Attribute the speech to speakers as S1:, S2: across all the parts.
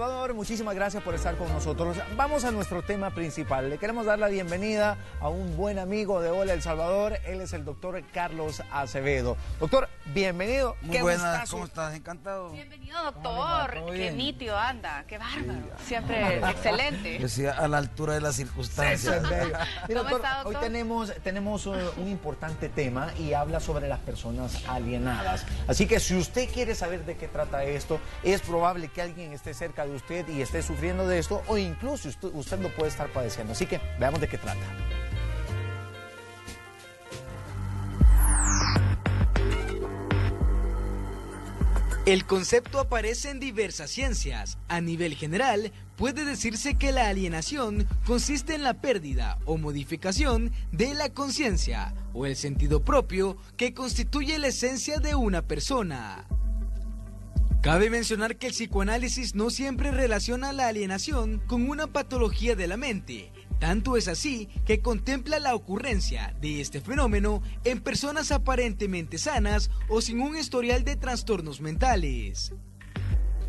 S1: Salvador, muchísimas gracias por estar con nosotros. Vamos a nuestro tema principal. Le queremos dar la bienvenida a un buen amigo de Hola El Salvador. Él es el doctor Carlos Acevedo. Doctor, bienvenido.
S2: Muy buenas, ¿cómo estás? Encantado.
S3: Bienvenido, doctor. Qué nítido anda, qué bárbaro. Siempre excelente.
S2: Decía, a la altura de las circunstancias.
S1: Mira,
S3: ¿Cómo está, doctor?
S1: Hoy tenemos un importante tema y habla sobre las personas alienadas. Así que si usted quiere saber de qué trata esto, es probable que alguien esté cerca de usted y esté sufriendo de esto, o incluso usted lo puede estar padeciendo. Así que veamos de qué trata.
S4: El concepto aparece en diversas ciencias. A nivel general, puede decirse que la alienación consiste en la pérdida o modificación de la conciencia o el sentido propio que constituye la esencia de una persona. Cabe mencionar que el psicoanálisis no siempre relaciona la alienación con una patología de la mente. Tanto es así que contempla la ocurrencia de este fenómeno en personas aparentemente sanas o sin un historial de trastornos mentales.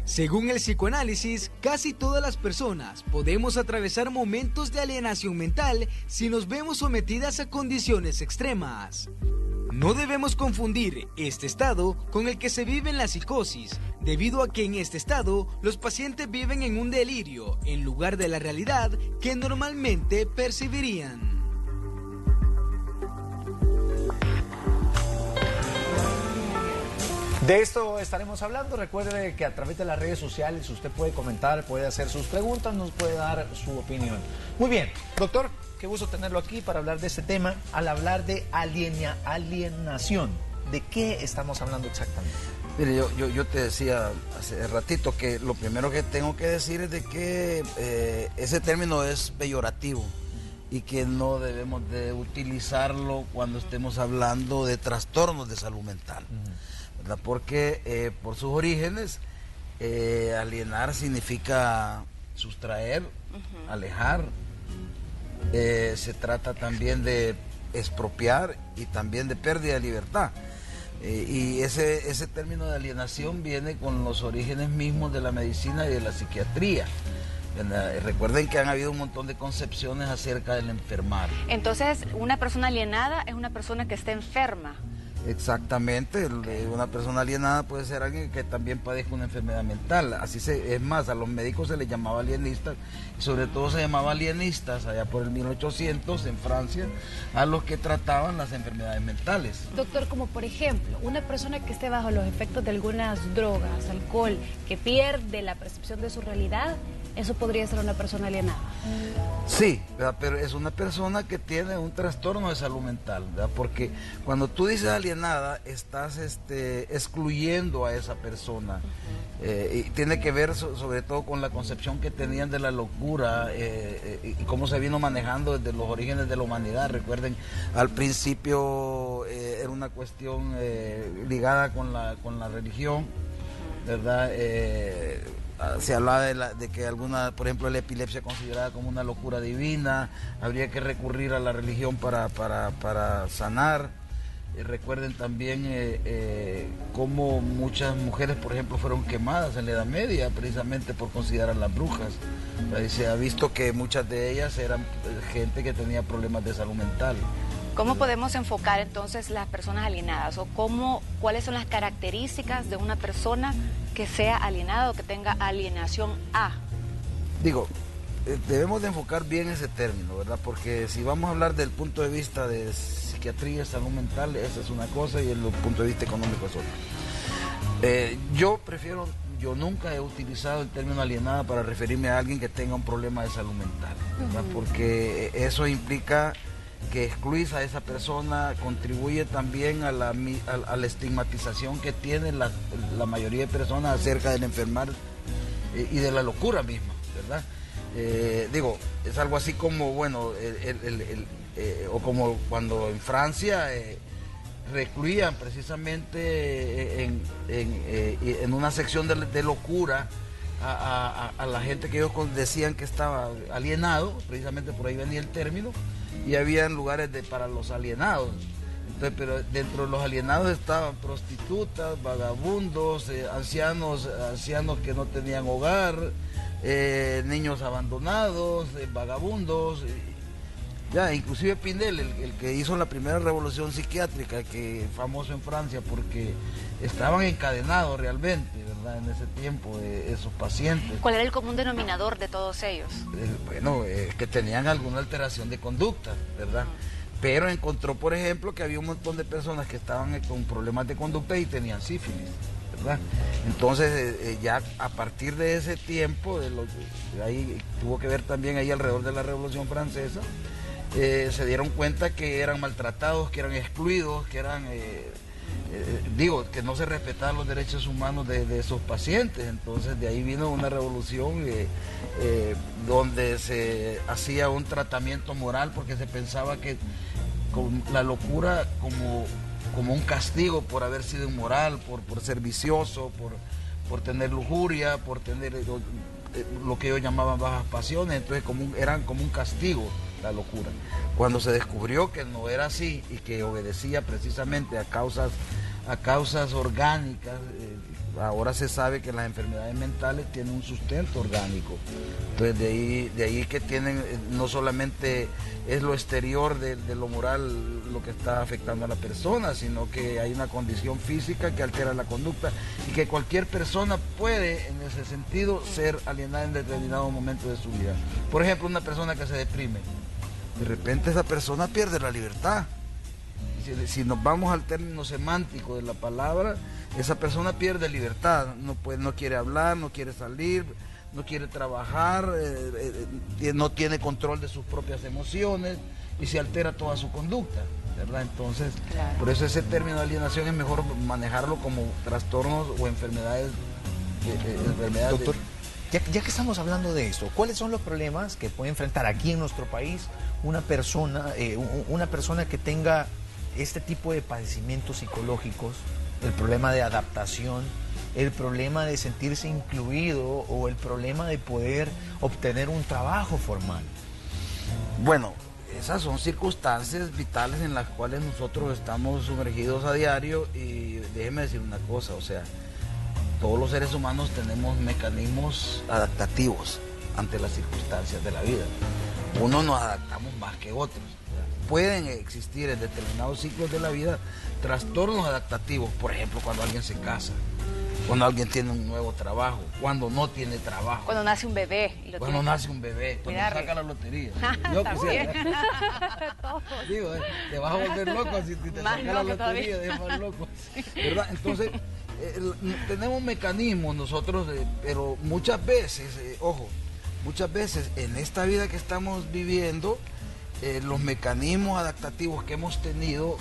S4: Según el psicoanálisis, casi todas las personas podemos atravesar momentos de alienación mental si nos vemos sometidas a condiciones extremas. No debemos confundir este estado con el que se vive en la psicosis, debido a que en este estado los pacientes viven en un delirio en lugar de la realidad que normalmente percibirían.
S1: De esto estaremos hablando. Recuerde que a través de las redes sociales usted puede comentar, puede hacer sus preguntas, nos puede dar su opinión. Muy bien, doctor, qué gusto tenerlo aquí para hablar de este tema. Al hablar de alienación, ¿de qué estamos hablando exactamente?
S2: Mire, yo te decía hace ratito que lo primero que tengo que decir es de que ese término es peyorativo y que no debemos de utilizarlo cuando estemos hablando de trastornos de salud mental. ¿Verdad? Porque por sus orígenes, alienar significa sustraer, alejar. Se trata también de expropiar y también de pérdida de libertad. Y ese término de alienación viene con los orígenes mismos de la medicina y de la psiquiatría. Recuerden que han habido un montón de concepciones acerca del enfermar.
S3: Entonces, una persona alienada es una persona que está enferma.
S2: Exactamente, una persona alienada puede ser alguien que también padezca una enfermedad mental. Es más, a los médicos se les llamaba alienistas, y sobre todo se llamaba alienistas allá por el 1800 en Francia, a los que trataban las enfermedades mentales.
S5: Doctor, como por ejemplo, una persona que esté bajo los efectos de algunas drogas, alcohol, que pierde la percepción de su realidad, ¿eso podría ser una persona alienada?
S2: Sí, ¿verdad? Pero es una persona que tiene un trastorno de salud mental, ¿verdad? Porque cuando tú dices alienada, estás excluyendo a esa persona. Y tiene que ver sobre todo con la concepción que tenían de la locura y cómo se vino manejando desde los orígenes de la humanidad. Recuerden, al principio era una cuestión ligada con la religión, ¿verdad? Se hablaba de que alguna, por ejemplo, la epilepsia considerada como una locura divina, habría que recurrir a la religión para sanar. Recuerden también cómo muchas mujeres, por ejemplo, fueron quemadas en la Edad Media precisamente por considerarlas brujas. Se ha visto que muchas de ellas eran gente que tenía problemas de salud mental.
S3: ¿Cómo podemos enfocar entonces las personas alienadas? ¿O cuáles son las características de una persona que sea alienada o que tenga alienación A?
S2: Digo, debemos de enfocar bien ese término, ¿verdad? Porque si vamos a hablar del punto de vista de psiquiatría, salud mental, esa es una cosa, y el punto de vista económico es otra. Yo nunca he utilizado el término alienada para referirme a alguien que tenga un problema de salud mental, ¿verdad? Porque eso implica que excluís a esa persona, contribuye también a la estigmatización que tiene la mayoría de personas acerca del enfermar y de la locura misma, ¿verdad? Digo, es algo así como, bueno, o como cuando en Francia recluían precisamente en una sección de locura a la gente que ellos decían que estaba alienado, precisamente por ahí venía el término, y había lugares para los alienados. Entonces, pero dentro de los alienados estaban prostitutas, vagabundos, ancianos que no tenían hogar, niños abandonados, vagabundos. Ya, inclusive Pinel, el que hizo la primera revolución psiquiátrica, que famoso en Francia, porque estaban encadenados realmente, ¿verdad? En ese tiempo, esos pacientes.
S3: ¿Cuál era el común denominador de todos ellos?
S2: Bueno, que tenían alguna alteración de conducta, ¿verdad? Pero encontró, por ejemplo, que había un montón de personas que estaban con problemas de conducta y tenían sífilis, ¿verdad? Entonces, ya a partir de ese tiempo, ahí tuvo que ver también ahí alrededor de la Revolución Francesa, se dieron cuenta que eran maltratados, que eran excluidos, que eran, que no se respetaban los derechos humanos de esos pacientes. Entonces de ahí vino una revolución donde se hacía un tratamiento moral, porque se pensaba que con la locura como un castigo por haber sido inmoral, por ser vicioso, por tener lujuria, por tener lo que ellos llamaban bajas pasiones, entonces eran como un castigo la locura. Cuando se descubrió que no era así y que obedecía precisamente a causas orgánicas, ahora se sabe que las enfermedades mentales tienen un sustento orgánico. Entonces de ahí que tienen, no solamente es lo exterior de lo moral lo que está afectando a la persona, sino que hay una condición física que altera la conducta y que cualquier persona puede en ese sentido ser alienada en determinado momento de su vida. Por ejemplo, una persona que se deprime, de repente esa persona pierde la libertad. Si nos vamos al término semántico de la palabra, esa persona pierde libertad, no quiere hablar, no quiere salir, no quiere trabajar, no tiene control de sus propias emociones y se altera toda su conducta, ¿verdad? Entonces, claro, por eso ese término de alienación es mejor manejarlo como trastornos o enfermedades.
S1: Doctor, ya que estamos hablando de esto, ¿cuáles son los problemas que puede enfrentar aquí en nuestro país una persona que tenga este tipo de padecimientos psicológicos, el problema de adaptación, el problema de sentirse incluido o el problema de poder obtener un trabajo formal?
S2: Bueno, esas son circunstancias vitales en las cuales nosotros estamos sumergidos a diario y déjeme decir una cosa, o sea, todos los seres humanos tenemos mecanismos adaptativos ante las circunstancias de la vida. Unos nos adaptamos más que otros. Pueden existir en determinados ciclos de la vida trastornos adaptativos, por ejemplo, cuando alguien se casa, cuando alguien tiene un nuevo trabajo, cuando no tiene trabajo.
S3: Cuando nace un bebé.
S2: Cuando nace un bebé, cuando saca la lotería. Yo quisiera. Digo, te vas a volver loco si te saca la lotería, es más loco. ¿Verdad? Entonces, tenemos mecanismos nosotros, pero muchas veces, muchas veces en esta vida que estamos viviendo, los mecanismos adaptativos que hemos tenido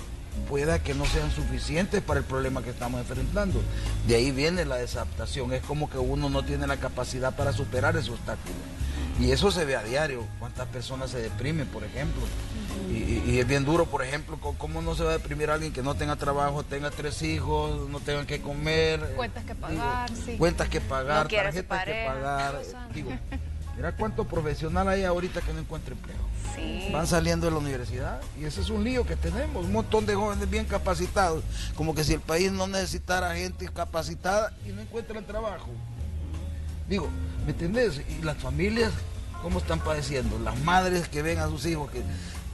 S2: pueda que no sean suficientes para el problema que estamos enfrentando. De ahí viene la desadaptación, es como que uno no tiene la capacidad para superar ese obstáculo. Y eso se ve a diario, cuántas personas se deprimen, por ejemplo. Y es bien duro, por ejemplo, ¿cómo no se va a deprimir alguien que no tenga trabajo, tenga 3 hijos, no tengan que comer?
S5: Cuentas que pagar, sí.
S2: Cuentas que pagar,
S3: no
S2: tarjetas que pagar. Digo, mira cuánto profesional hay ahorita que no encuentra empleo.
S3: Sí.
S2: Van saliendo de la universidad y ese es un lío que tenemos, un montón de jóvenes bien capacitados, como que si el país no necesitara gente capacitada y no encuentran trabajo. Digo, ¿me entendés? Y las familias, ¿cómo están padeciendo? Las madres que ven a sus hijos que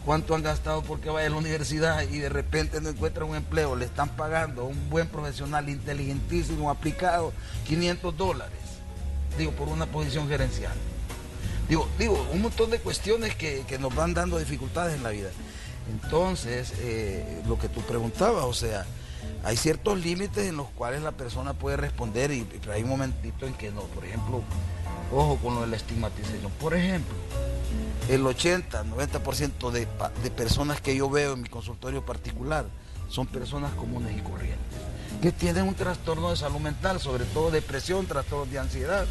S2: cuánto han gastado porque vaya a la universidad y de repente no encuentran un empleo, le están pagando a un buen profesional inteligentísimo, aplicado, $500, digo, por una posición gerencial. Digo, un montón de cuestiones que nos van dando dificultades en la vida. Entonces, lo que tú preguntabas, o sea, hay ciertos límites en los cuales la persona puede responder y hay un momentito en que no. Por ejemplo, ojo con lo de la estigmatización. Por ejemplo, el 80-90% de personas que yo veo en mi consultorio particular son personas comunes y corrientes, que tienen un trastorno de salud mental, sobre todo depresión, trastornos de ansiedad,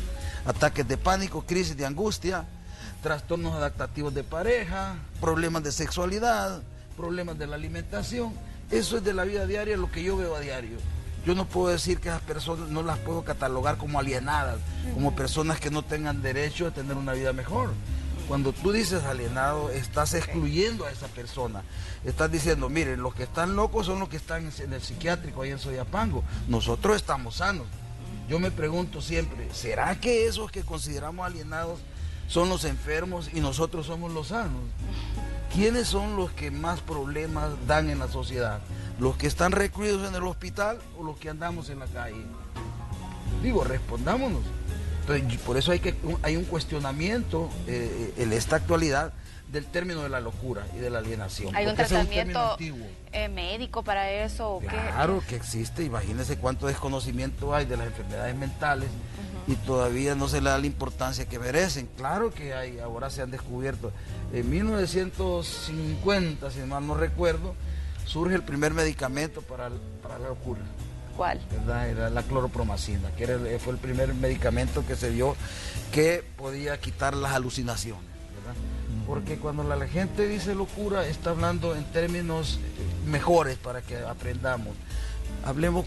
S2: ataques de pánico, crisis de angustia, trastornos adaptativos de pareja, problemas de sexualidad, problemas de la alimentación. Eso es de la vida diaria, lo que yo veo a diario. Yo no puedo decir que esas personas no las puedo catalogar como alienadas, como personas que no tengan derecho a tener una vida mejor. Cuando tú dices alienado, estás excluyendo a esa persona. Estás diciendo, miren, los que están locos son los que están en el psiquiátrico ahí en Soyapango. Nosotros estamos sanos. yo me pregunto siempre, ¿será que esos que consideramos alienados son los enfermos y nosotros somos los sanos? ¿Quiénes son los que más problemas dan en la sociedad? ¿Los que están recluidos en el hospital o los que andamos en la calle? Digo, respondámonos. Entonces, por eso hay un cuestionamiento en esta actualidad del término de la locura y de la alienación.
S3: ¿Hay un
S2: Porque ese es
S3: tratamiento
S2: término antiguo.
S3: médico para eso? ¿O
S2: Claro que existe, imagínense cuánto desconocimiento hay de las enfermedades mentales y todavía no se le da la importancia que merecen. Claro que hay, ahora se han descubierto. En 1950, si mal no recuerdo, surge el primer medicamento para la locura.
S3: ¿Cuál?
S2: ¿Verdad? Era la cloropromacina, que fue el primer medicamento que se vio que podía quitar las alucinaciones, ¿verdad? Porque cuando la gente dice locura, está hablando en términos mejores para que aprendamos.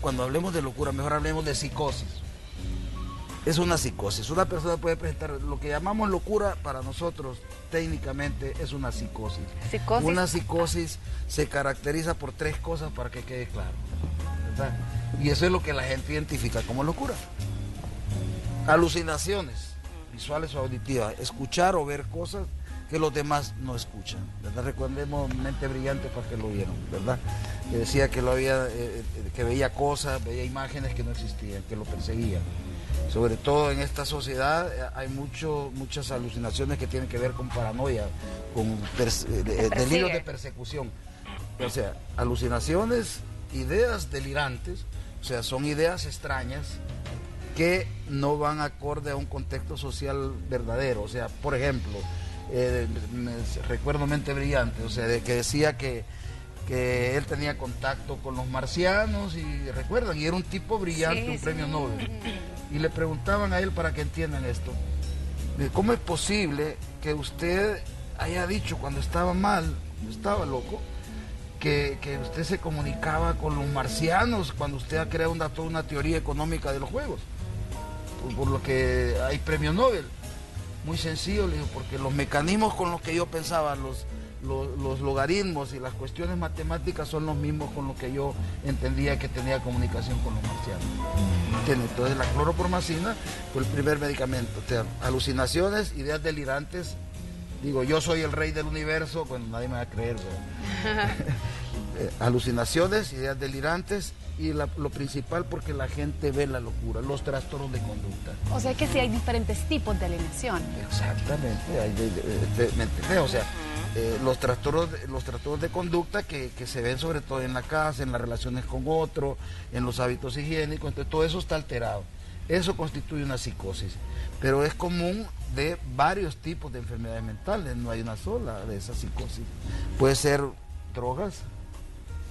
S2: Cuando hablemos de locura, mejor hablemos de psicosis. Es una psicosis. Una persona puede presentar lo que llamamos locura, para nosotros técnicamente es una psicosis.
S3: ¿Psicosis?
S2: Una psicosis se caracteriza por 3 cosas para que quede claro, ¿verdad? Y eso es lo que la gente identifica como locura. Alucinaciones visuales o auditivas, escuchar o ver cosas que los demás no escuchan, ¿verdad? Recordemos Mente Brillante para que lo vieron, ¿verdad? Que decía que que veía cosas, veía imágenes que no existían, que lo perseguían. Sobre todo en esta sociedad hay muchas alucinaciones que tienen que ver con paranoia, con delirios de persecución. O sea, alucinaciones, ideas delirantes, o sea, son ideas extrañas que no van acorde a un contexto social verdadero. O sea, por ejemplo, recuerdo Mente Brillante, o sea, que decía que él tenía contacto con los marcianos, y recuerdan, y era un tipo brillante,
S3: sí,
S2: un premio
S3: sí.
S2: Nobel. Y le preguntaban a él, para que entiendan esto, ¿cómo es posible que usted haya dicho cuando estaba mal, estaba loco, que usted se comunicaba con los marcianos cuando usted ha creado toda una teoría económica de los juegos? Por lo que hay premio Nobel. Muy sencillo, le digo, porque los mecanismos con los que yo pensaba, los logaritmos y las cuestiones matemáticas son los mismos con los que yo entendía que tenía comunicación con los marcianos. Entonces la cloropromacina fue el primer medicamento. O sea, alucinaciones, ideas delirantes. Digo, yo soy el rey del universo, bueno, nadie me va a creer, alucinaciones, ideas delirantes, y lo principal, porque la gente ve la locura, los trastornos de conducta.
S5: O sea que sí hay diferentes tipos de alienación.
S2: Exactamente, ¿me entendés? O sea, los trastornos de conducta que se ven sobre todo en la casa, en las relaciones con otros, en los hábitos higiénicos, entonces todo eso está alterado. Eso constituye una psicosis, pero es común de varios tipos de enfermedades mentales, no hay una sola de esas psicosis. Puede ser drogas,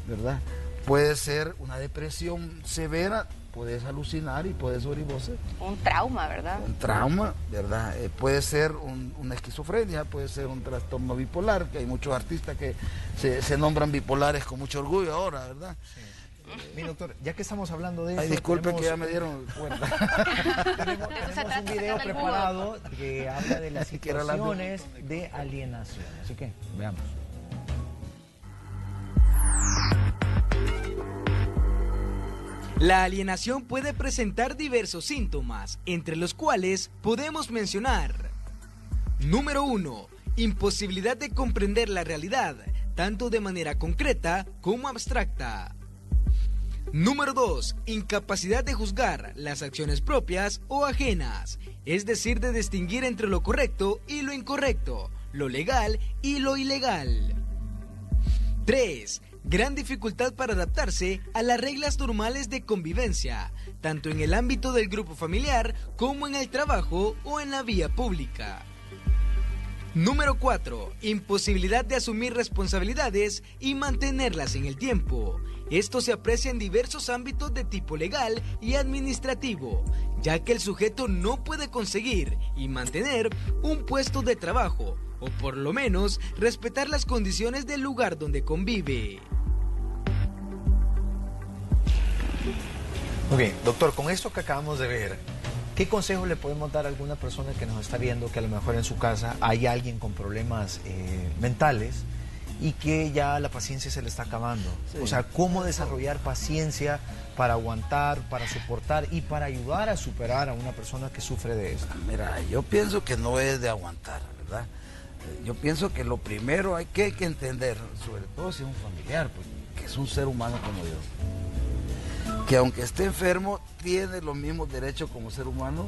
S2: ¿verdad? Puede ser una depresión severa, puedes alucinar y puedes sobrevivir.
S3: Un trauma, ¿verdad?
S2: Un trauma, ¿verdad? Puede ser una esquizofrenia, puede ser un trastorno bipolar, que hay muchos artistas que se nombran bipolares con mucho orgullo ahora, ¿verdad?
S1: Sí. Mi doctor, ya que estamos hablando de eso...
S2: Ay, disculpe que ya me dieron cuenta.
S1: tenemos un video preparado que habla de las situaciones de alienación. Así que, veamos.
S4: La alienación puede presentar diversos síntomas, entre los cuales podemos mencionar: número 1. Imposibilidad de comprender la realidad, tanto de manera concreta como abstracta. Número 2. Incapacidad de juzgar las acciones propias o ajenas, es decir, de distinguir entre lo correcto y lo incorrecto, lo legal y lo ilegal. 3. Gran dificultad para adaptarse a las reglas normales de convivencia, tanto en el ámbito del grupo familiar como en el trabajo o en la vía pública. Número 4. Imposibilidad de asumir responsabilidades y mantenerlas en el tiempo. Esto se aprecia en diversos ámbitos de tipo legal y administrativo, ya que el sujeto no puede conseguir y mantener un puesto de trabajo, o por lo menos respetar las condiciones del lugar donde convive.
S1: Muy bien, doctor, con esto que acabamos de ver, ¿qué consejo le podemos dar a alguna persona que nos está viendo, que a lo mejor en su casa hay alguien con problemas mentales y que ya la paciencia se le está acabando.
S2: Sí.
S1: O sea, ¿cómo desarrollar paciencia para aguantar, para soportar y para ayudar a superar a una persona que sufre de esto?
S2: Mira, yo pienso que no es de aguantar, ¿verdad? Yo pienso que lo primero que hay que entender, sobre todo si es un familiar, pues, que es un ser humano como yo, que aunque esté enfermo, tiene los mismos derechos como ser humano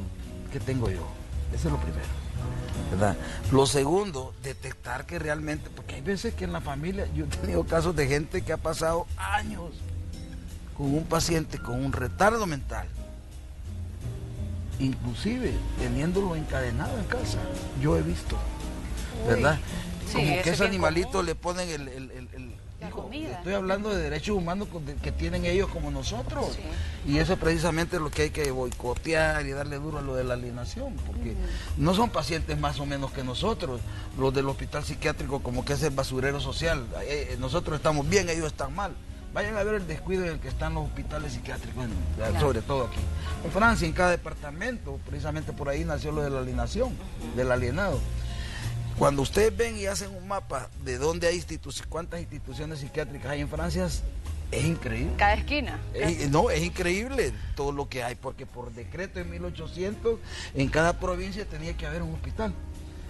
S2: que tengo yo. Eso es lo primero, ¿verdad? Lo segundo, detectar que realmente, porque hay veces que en la familia, yo he tenido casos de gente que ha pasado años con un paciente con un retardo mental, inclusive teniéndolo encadenado en casa, yo he visto, ¿verdad?
S3: Sí,
S2: Como
S3: eso
S2: que
S3: es
S2: ese
S3: bien
S2: animalito
S3: común.
S2: le ponen
S3: La
S2: hijo,
S3: comida.
S2: estoy hablando de derechos humanos que tienen ellos como nosotros.
S3: Sí.
S2: Y eso precisamente es lo que hay que boicotear y darle duro a lo de la alienación, porque no son pacientes más o menos que nosotros. Los del hospital psiquiátrico como que es el basurero social. Nosotros estamos bien, ellos están mal. Vayan a ver el descuido en el que están los hospitales psiquiátricos, sobre todo aquí. En Francia, en cada departamento, precisamente por ahí nació lo de la alienación, del alienado. Cuando ustedes ven y hacen un mapa de dónde hay cuántas instituciones psiquiátricas hay en Francia, es increíble.
S3: Cada esquina.
S2: No, es increíble todo lo que hay, porque por decreto en 1800 en cada provincia tenía que haber un hospital,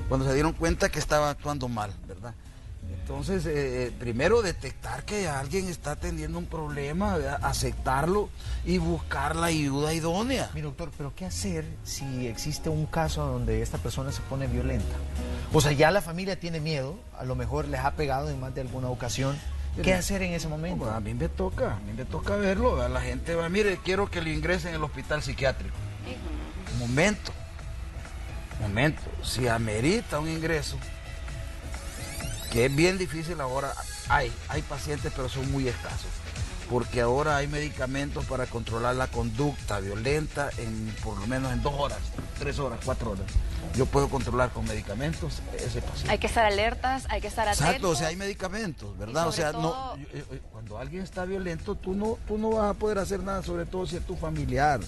S2: cuando se dieron cuenta que estaba actuando mal, ¿verdad? Entonces, primero detectar que alguien está teniendo un problema, ¿verdad? Aceptarlo y buscar la ayuda idónea.
S1: Mi doctor, pero ¿qué hacer si existe un caso donde esta persona se pone violenta? O sea, ya la familia tiene miedo, a lo mejor les ha pegado en más de alguna ocasión. ¿Qué hacer en ese momento?
S2: A mí me toca verlo, ¿verdad? La gente va, mire, quiero que lo ingresen en el hospital psiquiátrico. Momento, si amerita un ingreso, que es bien difícil ahora, hay pacientes pero son muy escasos, porque ahora hay medicamentos para controlar la conducta violenta por lo menos en 2 horas, 3 horas, 4 horas. Yo puedo controlar con medicamentos ese paciente.
S3: Hay que estar alertas, hay que estar atentos.
S2: Exacto, o sea, hay medicamentos, ¿verdad? O sea,
S3: todo...
S2: cuando alguien está violento, tú no vas a poder hacer nada, sobre todo si es tu familiar.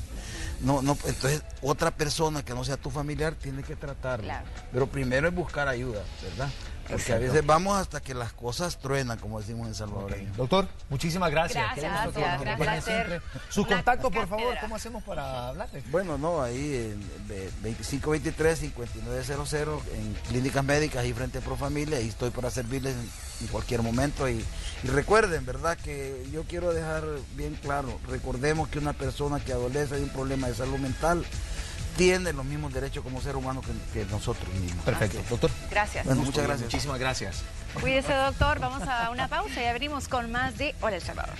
S2: Entonces, otra persona que no sea tu familiar tiene que tratarlo.
S3: Claro.
S2: Pero primero es buscar ayuda, ¿verdad? Porque
S1: Exacto.
S2: a veces vamos hasta que las cosas truenan, como decimos en Salvador.
S1: Ok. Doctor, muchísimas gracias.
S3: Gracias,
S1: Qué gusto que nos
S3: gracias.
S1: acompañe siempre. Su contacto, por favor,
S3: Cátedra.
S1: ¿cómo hacemos para hablarle?
S2: Bueno, no, ahí en 2523-5900 en Clínicas Médicas y frente a Profamilia, ahí estoy para servirles en cualquier momento. Y recuerden, ¿verdad? Que yo quiero dejar bien claro, recordemos que una persona que adolece de un problema de salud mental tiene los mismos derechos como ser humano que nosotros mismos.
S1: Perfecto, doctor.
S3: Gracias.
S2: Bueno, muchas gracias.
S1: Muchísimas gracias.
S3: Cuídese, doctor. Vamos a una pausa y abrimos con más de Hola El Salvador.